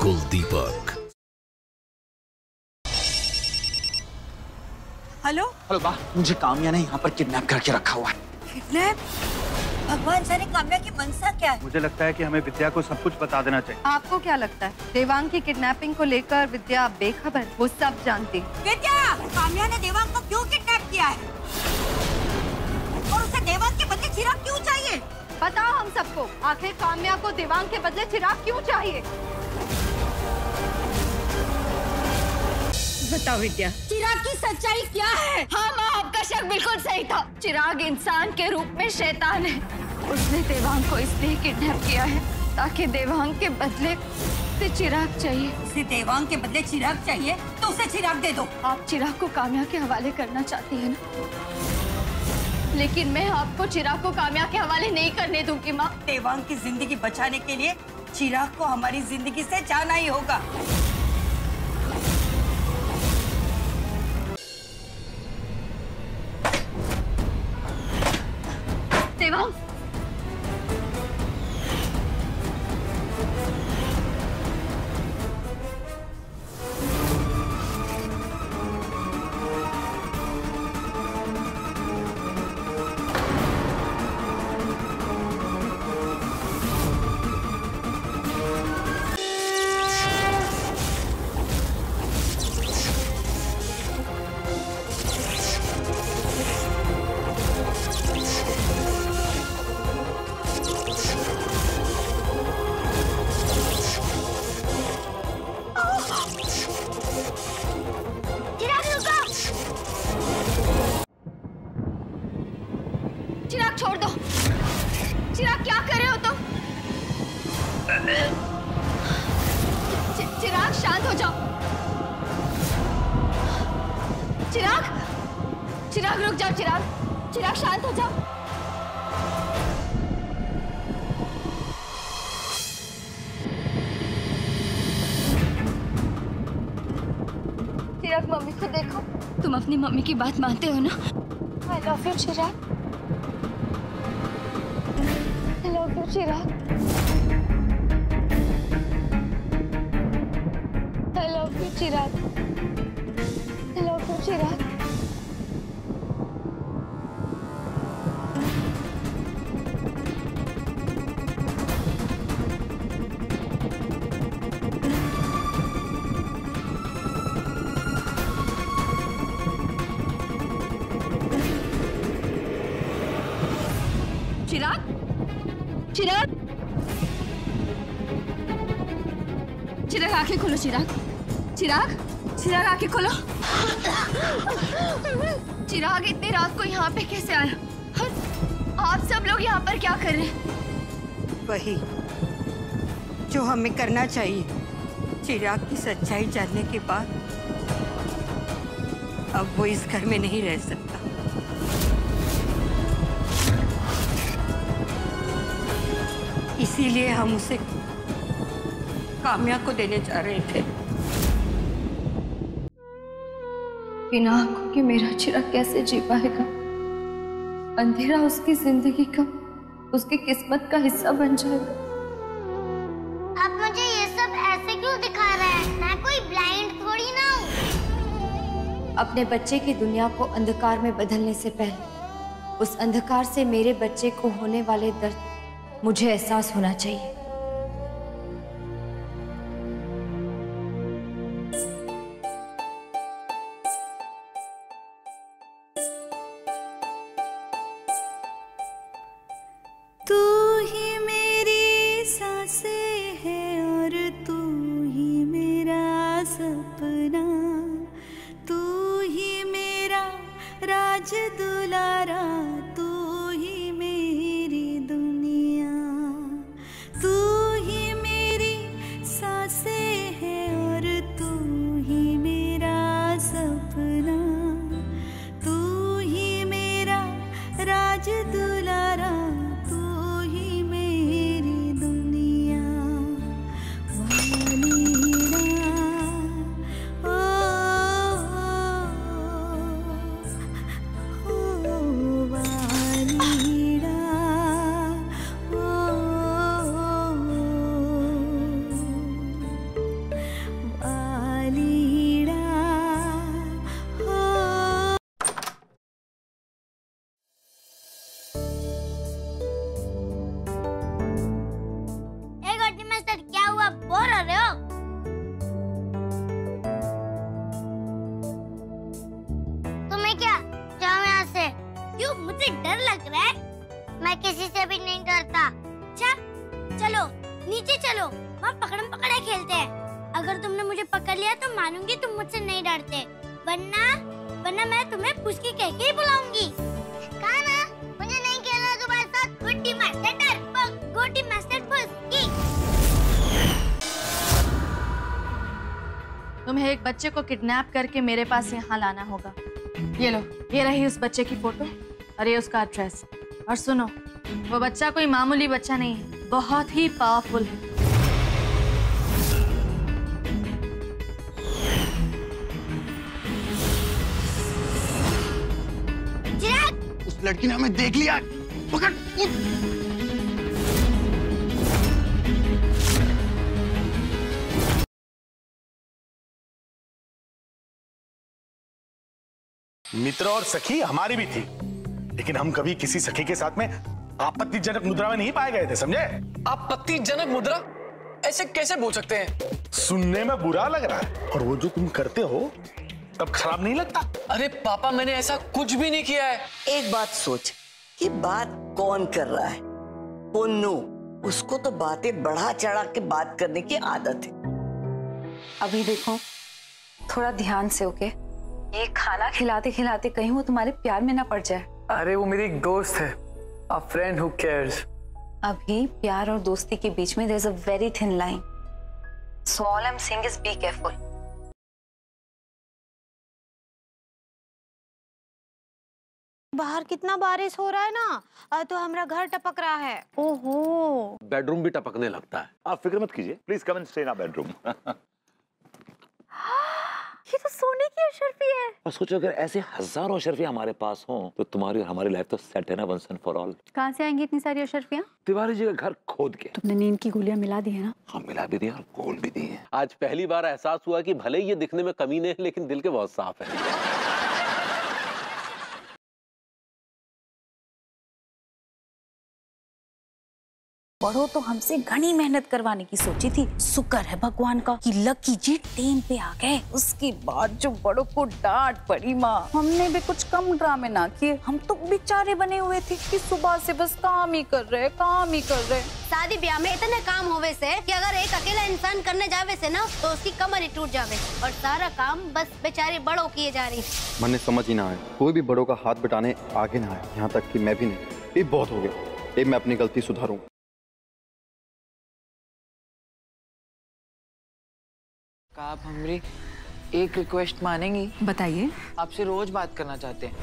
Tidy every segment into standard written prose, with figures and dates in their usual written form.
कुलदीपक। Hello hello बा, मुझे काम्या ने यहाँ पर किडनैप करके रखा हुआ है। किडनैप? भगवान जाने काम्या की मनसा क्या है? मुझे लगता है कि हमें विद्या को सब कुछ बता देना चाहिए। आपको क्या लगता है देवांग की किडनैपिंग को लेकर विद्या बेखबर? वो सब जानती। विद्या, काम्या ने देवांग को क्यों किडनैप किया है? और उसे देवांग के बदले चिराग क्यों चाहिए? बताओ हम सबको, आखिर काम्या को देवांग के बदले चिराग क्यों चाहिए? बताओ विद्या, चिराग की सच्चाई क्या है? हाँ माँ, आपका शक बिल्कुल सही था। चिराग इंसान के रूप में शैतान है। उसने देवांग को इसलिए किडनैप किया है ताकि देवांग के बदले उसे चिराग चाहिए। उसे देवांग के बदले चिराग चाहिए तो उसे चिराग दे दो। आप चिराग को काम्या के हवाले करना चाहती है ना, लेकिन मैं आपको चिराग को काम्या के हवाले नहीं करने दूंगी माँ। देवांग की जिंदगी बचाने के लिए चिराग को हमारी जिंदगी से जाना ही होगा। देवांग, चिराग छोड़ दो। चिराग क्या कर रहे हो तुम? चिराग शांत हो जाओ। चिराग, चिराग रुक जाओ। चिराग, चिराग शांत हो जाओ। चिराग, मम्मी को देखो। तुम अपनी मम्मी की बात मानते हो ना? I love you, Chirag. I love you, Chirag. I love you, Chirag. I love you, चिराग। चिराग, चिराग, चिराग आंखें खोलो। चिराग, चिराग, चिराग आंखें खोलो। चिराग इतनी रात को यहाँ पे कैसे आया? और आप सब लोग यहाँ पर क्या कर रहे हैं? वही जो हमें करना चाहिए। चिराग की सच्चाई जानने के बाद अब वो इस घर में नहीं रह सकता। इसीलिए हम उसे काम्या को देने जा रहे थे। बिना आंखों के मेरा चिराग कैसे जी पाएगा? अंधेरा उसकी जिंदगी का, उसकी किस्मत का हिस्सा बन जाएगा। आप मुझे ये सब ऐसे क्यों दिखा रहे हैं? मैं कोई ब्लाइंड थोड़ी ना हूँ। अपने बच्चे की दुनिया को अंधकार में बदलने से पहले उस अंधकार से मेरे बच्चे को होने वाले दर्द मुझे एहसास होना चाहिए। तू ही मेरी सांसें है और तू ही मेरा सपना, तू ही मेरा राज दुलारा, तू ही मेरी दुनिया, तू मैं किसी से भी नहीं डरता। चलो नीचे चलो, वहाँ पकड़म पकड़ाई खेलते हैं। अगर तुमने मुझे पकड़ लिया तो मानूंगी तुम मुझसे नहीं डरते, वरना मैं तुम्हें पुस्की कह के ही बुलाऊंगी। कहा ना मुझे नहीं खेलना तुम्हारे साथ। गुड्डी मास्टर डरपोक, गुड्डी मास्टर पुस्की। तुम्हें एक बच्चे को किडनैप करके मेरे पास यहाँ लाना होगा। ये लो, ये रही उस बच्चे की फोटो और ये उसका एड्रेस। और सुनो, वो बच्चा कोई मामूली बच्चा नहीं है, बहुत ही पावरफुल है। उस लड़की ने हमें देख लिया। पकड़, मित्र और सखी हमारी भी थी, लेकिन हम कभी किसी सखी के साथ में आपत्तिजनक मुद्रा में नहीं पाए गए थे, समझे? आपत्तिजनक मुद्रा? ऐसे कैसे बोल सकते हैं? सुनने में बुरा लग रहा है, और वो जो तुम करते हो तब खराब नहीं लगता? अरे पापा, मैंने ऐसा कुछ भी नहीं किया है। एक बात सोच कि बात कौन कर रहा है। पुन्नू, उसको तो बातें बढ़ा चढ़ा के बात करने की आदत है। अभी देखो, थोड़ा ध्यान से, ओके? ये खाना खिलाते खिलाते कहीं वो तुम्हारे प्यार में ना पड़ जाए। अरे वो मेरी एक दोस्त है, a friend who cares। अभी प्यार और दोस्ती के बीच में there's a very thin line. So all I'm saying is be careful. बाहर कितना बारिश हो रहा है ना, तो हमारा घर टपक रहा है। ओहो, बेडरूम भी टपकने लगता है। आप फिक्र मत कीजिए, please come and stay in our bedroom. ये तो सोने की अशरफी है। और सोचो अगर ऐसे हजारों अशरफियां हमारे पास हों तो तुम्हारी और हमारी लाइफ तो सेट है ना, वंस एंड फॉर ऑल। कहाँ से आएंगी इतनी सारी अशरफियां? तिवारी जी का घर खोद के। तुमने नींद की गोलियां मिला दी है ना? हाँ, मिला भी दी और गोल भी दी है। आज पहली बार एहसास हुआ कि भले ही ये दिखने में कमीने हैं, लेकिन दिल के बहुत साफ है। बड़ो तो हमसे घनी मेहनत करवाने की सोची थी। शुक्र है भगवान का कि लकी जी टेन पे आ गए। उसके बाद जो बड़ों को डांट पड़ी माँ, हमने भी कुछ कम ड्रामे ना किए। हम तो बेचारे बने हुए थे कि सुबह से बस काम ही कर रहे, काम ही कर रहे। शादी ब्याह में इतने काम होवे से कि अगर एक अकेला इंसान करने जावे से ना तो उसकी कमर ही टूट जावे, और सारा काम बस बेचारे बड़ों किए जा रही। मन समझ ही ना आए, कोई भी बड़ों का हाथ बटाने आगे ना आए, यहाँ तक कि मैं भी नहीं। ये बहुत हो गया, ये मैं अपनी गलती सुधारूं। आप हमरी एक रिक्वेस्ट मानेंगी? बताइए। आपसे रोज बात करना चाहते हैं।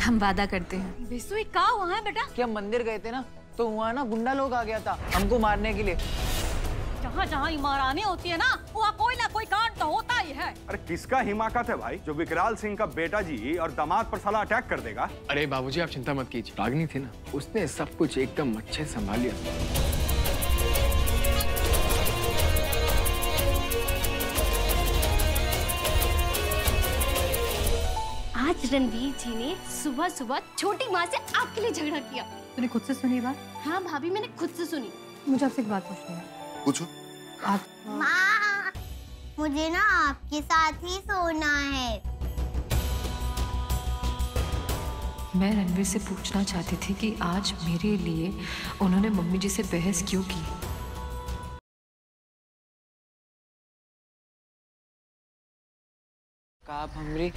हम वादा करते हैं। बिसुई का वहाँ है बेटा? कि हम मंदिर गए थे ना, तो वहाँ ना गुंडा लोग आ गया था हमको मारने के लिए। जहाँ जहाँ इमारतें होती है ना, वहाँ कोई ना कोई कांड तो होता ही है। अरे किसका हिमाकत है भाई जो विकराल सिंह का बेटा जी और दामाद पर साला अटैक कर देगा? अरे बाबूजी, आप चिंता मत कीजिए। रागनी थी ना, उसने सब कुछ एकदम अच्छे से संभाल लिया। आज रणवीर जी ने सुबह सुबह छोटी माँ से आपके लिए झगड़ा किया। तूने खुद से सुनी बात? हाँ भाभी, मैंने खुद से सुनी। मुझे आपसे एक बात पूछनी है। पूछो। आप माँ, मुझे ना आपके साथ ही सोना है। मैं रणवीर से पूछना चाहती थी कि आज मेरे लिए उन्होंने मम्मी जी से बहस क्यों की? आप हमरी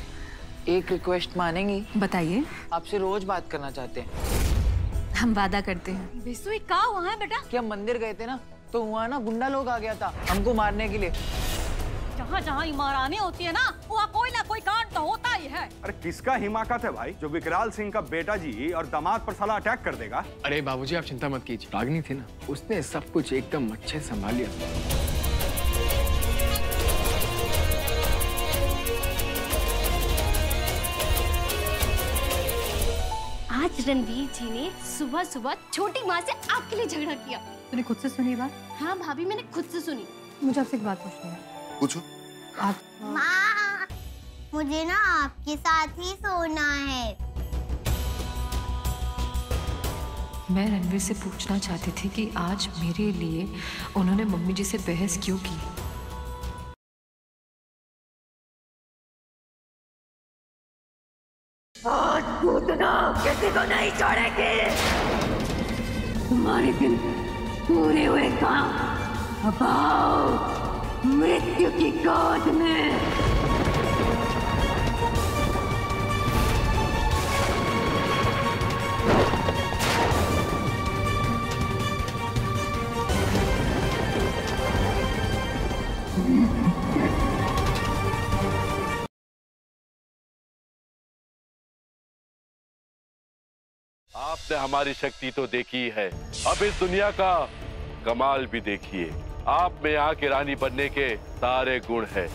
एक रिक्वेस्ट मानेंगी? बताइए। आपसे रोज बात करना चाहते हैं। हम वादा करते हैं। बिसुई का वहाँ है बेटा? कि हम मंदिर गए थे ना, तो वहाँ ना गुंडा लोग आ गया था हमको मारने के लिए। जहाँ जहाँ इमारतें होती है ना, वहाँ कोई ना कोई कांड तो होता ही है। अरे किसका हिमाकत है भाई जो विकराल सिंह का बेटा जी और दामाद पर साला अटैक कर देगा? अरे बाबूजी, आप चिंता मत कीजिए। रागनी थी ना, उसने सब कुछ एकदम अच्छे से संभाल लिया। आज रणवीर जी ने सुबह सुबह छोटी माँ से आपके लिए झगड़ा किया। तूने खुद से सुनी बात? हाँ भाभी, मैंने खुद से सुनी। मुझे आपसे एक बात पूछनी है। पूछो। आप माँ, मुझे ना आपके साथ ही सोना है। मैं रणवीर से पूछना चाहती थी कि आज मेरे लिए उन्होंने मम्मी जी से बहस क्यों की? आज कूदना किसी को नहीं छोड़ेगी। तुम्हारे दिन पूरे हुए काम। अब आओ मृत्यु की गोद में। आपने हमारी शक्ति तो देखी है, अब इस दुनिया का कमाल भी देखिए। आप में यहाँ की रानी बनने के सारे गुण हैं,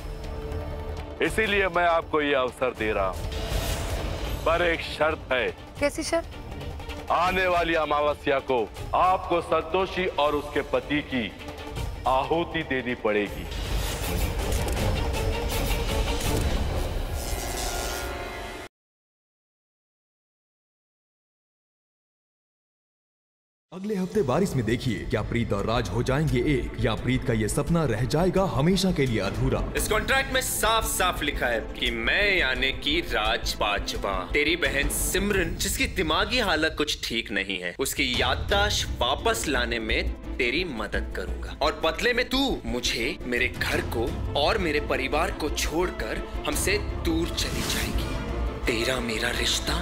इसीलिए मैं आपको ये अवसर दे रहा हूँ। पर एक शर्त है। कैसी शर्त? आने वाली अमावस्या को आपको संतोषी और उसके पति की आहुति देनी पड़ेगी। अगले हफ्ते बारिश में देखिए, क्या प्रीत और राज हो जाएंगे एक, या प्रीत का ये सपना रह जाएगा हमेशा के लिए अधूरा। इस कॉन्ट्रैक्ट में साफ साफ लिखा है कि मैं यानी कि राज बाजवा तेरी बहन सिमरन, जिसकी दिमागी हालत कुछ ठीक नहीं है, उसकी याददाश्त वापस लाने में तेरी मदद करूंगा। और बदले में तू मुझे, मेरे घर को और मेरे परिवार को छोड़कर हमसे दूर चली जाएगी। तेरा मेरा रिश्ता